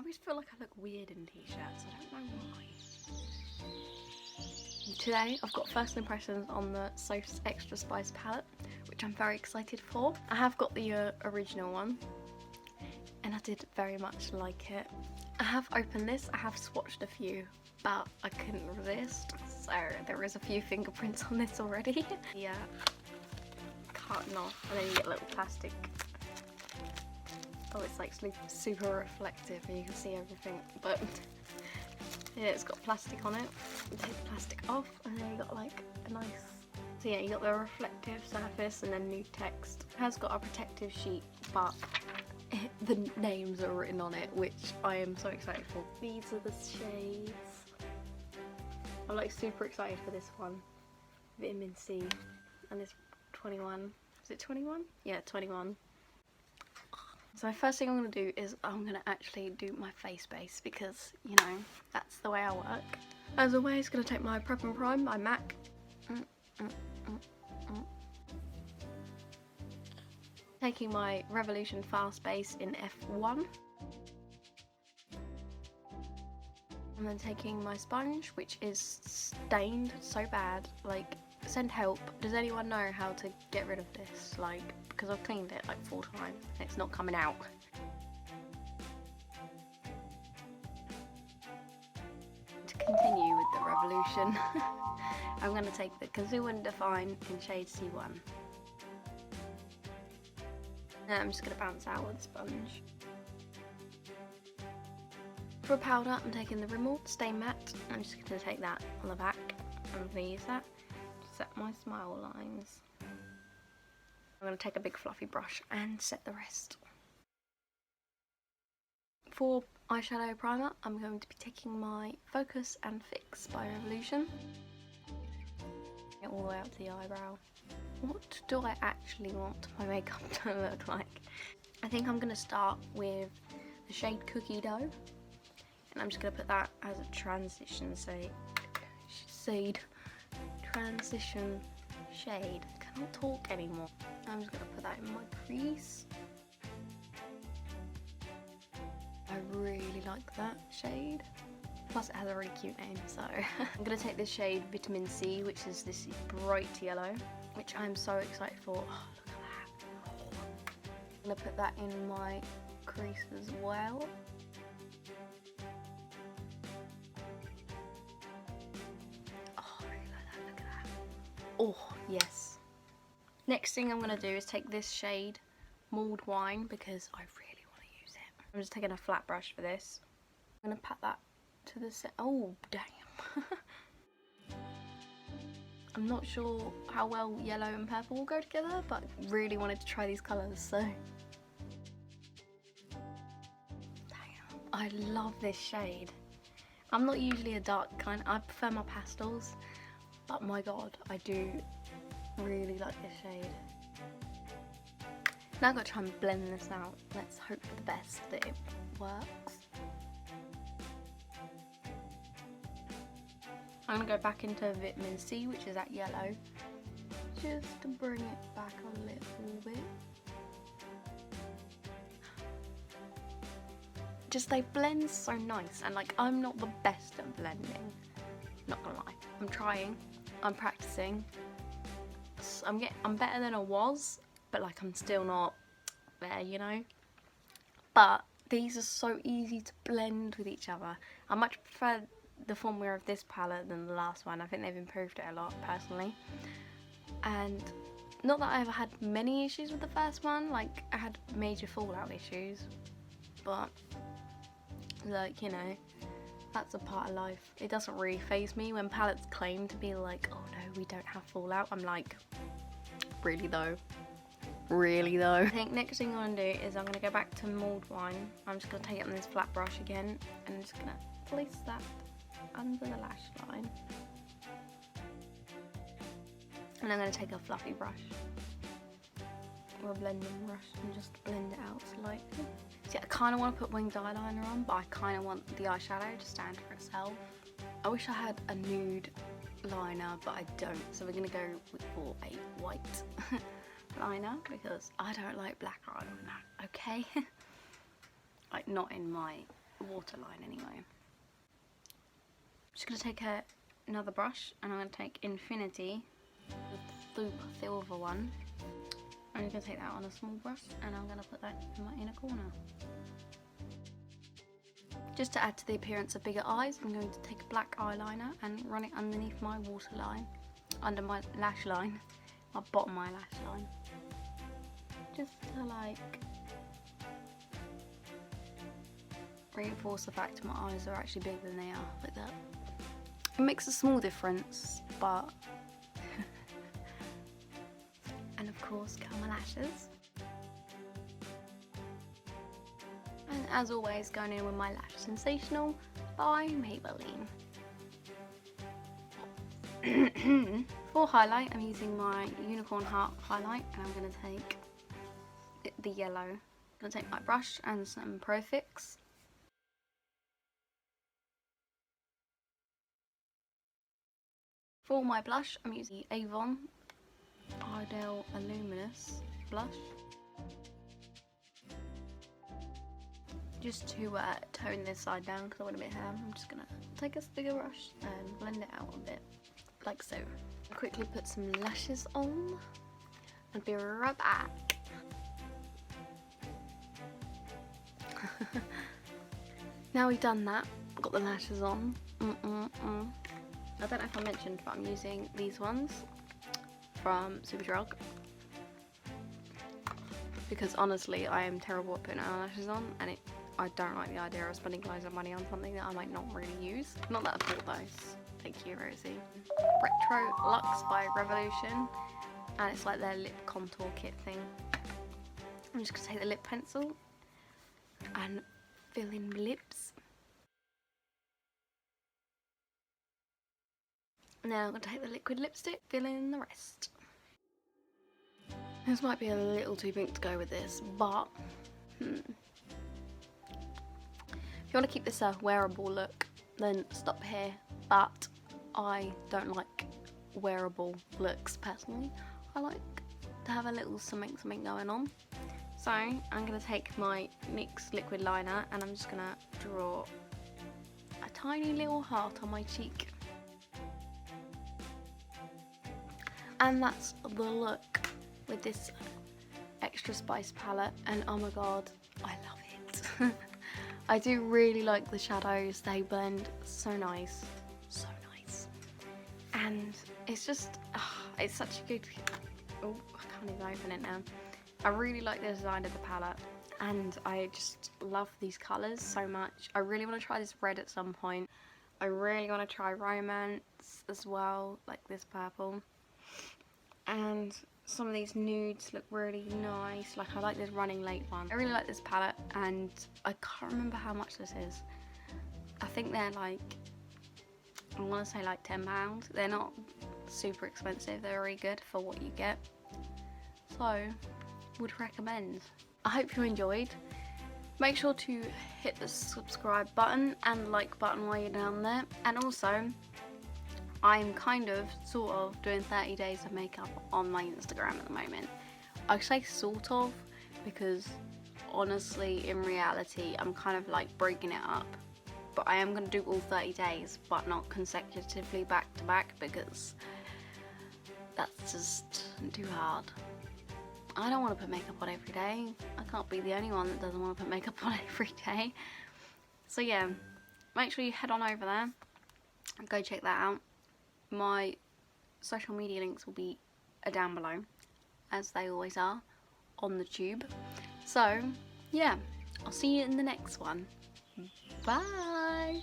always feel like I look weird in t-shirts, I don't know why. Today I've got first impressions on the Sophs Extra Spice palette, which I'm very excited for. I have got the original one, and I did very much like it. I have opened this, I have swatched a few, but I couldn't resist, so there is a few fingerprints on this already. Yeah, cutting off, and then you get a little plastic. Oh, it's like super reflective and you can see everything, but yeah, it's got plastic on it. You take the plastic off and then you got like a nice, so yeah, you got the reflective surface and then nude text. It has got a protective sheet, but the names are written on it, which I am so excited for. These are the shades. I'm like super excited for this one. Vitamin C, and it's 21. Is it 21? Yeah, 21. So first thing I'm going to do is I'm going to actually do my face base, because, you know, that's the way I work. As always, going to take my Prep and Prime by MAC. Taking my Revolution Fast Base in F1. And then taking my sponge, which is stained so bad, like, send help. Does anyone know how to get rid of this? Like, because I've cleaned it like 4 times and it's not coming out. To continue with the revolution, I'm going to take the Conceal and Define in shade C1. And I'm just going to bounce out with the sponge. For powder, I'm taking the Rimmel Stay Matte. I'm just going to take that on the back. I'm going to use that to set my smile lines. I'm going to take a big fluffy brush and set the rest. For eyeshadow primer, I'm going to be taking my Focus and Fix by Revolution. Get all the way up to the eyebrow. What do I actually want my makeup to look like? I think I'm going to start with the shade Cookie Dough. And I'm just going to put that as a transition transition shade. I cannot talk anymore. I'm just going to put that in my crease. I really like that shade. Plus it has a really cute name, so. I'm going to take this shade Vitamin C, which is this bright yellow, which I'm so excited for. Oh, look at that. I'm going to put that in my crease as well. Oh, yes. Next thing I'm going to do is take this shade, Mulled Wine, because I really want to use it. I'm just taking a flat brush for this. I'm going to pat that to the set. Oh, damn. I'm not sure how well yellow and purple will go together, but I really wanted to try these colours, so. Damn, I love this shade. I'm not usually a dark kind, I prefer my pastels. But my god, I do really like this shade. Now I've got to try and blend this out. Let's hope for the best that it works. I'm going to go back into Vitamin C, which is that yellow, just to bring it back a little bit. Just they blend so nice, and like I'm not the best at blending, not gonna lie. I'm trying. I'm practicing. I'm better than I was, but like I'm still not there, you know. But these are so easy to blend with each other. I much prefer the formula of this palette than the last one. I think they've improved it a lot, personally. And not that I ever had many issues with the first one. Like I had major fallout issues, but like, you know, that's a part of life. It doesn't really faze me when palettes claim to be like, oh no, we don't have fallout. I'm like, really though? Really though? I think next thing I'm going to do is I'm going to go back to Mulled Wine. I'm just going to take it on this flat brush again, and I'm just going to place that under the lash line. And I'm going to take a fluffy brush or a blending brush and just blend it out slightly. See, I kind of want to put winged eyeliner on, but I kind of want the eyeshadow to stand for itself. I wish I had a nude liner, but I don't. So we're going to go for a white liner, because I don't like black eyeliner, okay? Like, not in my waterline anyway. I'm just going to take another brush, and I'm going to take Infinity, the silver one. I'm just going to take that on a small brush, and I'm going to put that in my inner corner. Just to add to the appearance of bigger eyes, I'm going to take a black eyeliner and run it underneath my waterline, under my lash line, my bottom eyelash line. Just to like reinforce the fact my eyes are actually bigger than they are, like that. It makes a small difference, but and of course curl my lashes. And as always, going in with my Lash Sensational by Maybelline. For highlight, I'm using my Unicorn Heart highlight, and I'm going to take the yellow. I'm going to take my brush and some Pro Fix. For my blush, I'm using the Avon Ideal Luminous blush. Just to tone this side down because I want a bit of hair, I'm just going to take a bigger brush and blend it out a bit, like so. Quickly put some lashes on and be right back. Now we've done that, got the lashes on. I don't know if I mentioned, but I'm using these ones from Superdrug, because honestly I am terrible at putting eyelashes on, and I don't like the idea of spending loads of money on something that I might not really use. Not that I bought those. Thank you, Rosie. Retro Luxe by Revolution, and it's like their lip contour kit thing. I'm just gonna take the lip pencil and fill in my lips. Now I'm going to take the liquid lipstick, fill in the rest. This might be a little too pink to go with this, but if you want to keep this a wearable look, then stop here. But I don't like wearable looks personally. I like to have a little something going on. So I'm going to take my NYX liquid liner, and I'm just going to draw a tiny little heart on my cheek. And that's the look with this Extra Spice palette, and oh my god, I love it. I do really like the shadows, they blend so nice, so nice. And it's just, it's such a good, oh, I can't even open it now. I really like the design of the palette, and I just love these colours so much. I really want to try this red at some point. I really want to try Romance as well, like this purple. And some of these nudes look really nice. Like I like this Running Late one. I really like this palette, and I can't remember how much this is. I think they're like, I want to say like £10. They're not super expensive. They're really good for what you get. So, would recommend. I hope you enjoyed. Make sure to hit the subscribe button and like button while you're down there. And also, I'm kind of, sort of, doing 30 days of makeup on my Instagram at the moment. I say sort of because honestly, in reality, I'm kind of like breaking it up. But I am going to do all 30 days, but not consecutively back to back, because that's just too hard. I don't want to put makeup on every day. I can't be the only one that doesn't want to put makeup on every day. So yeah, make sure you head on over there and go check that out. My social media links will be down below, as they always are, on the tube. So, yeah, I'll see you in the next one. Bye!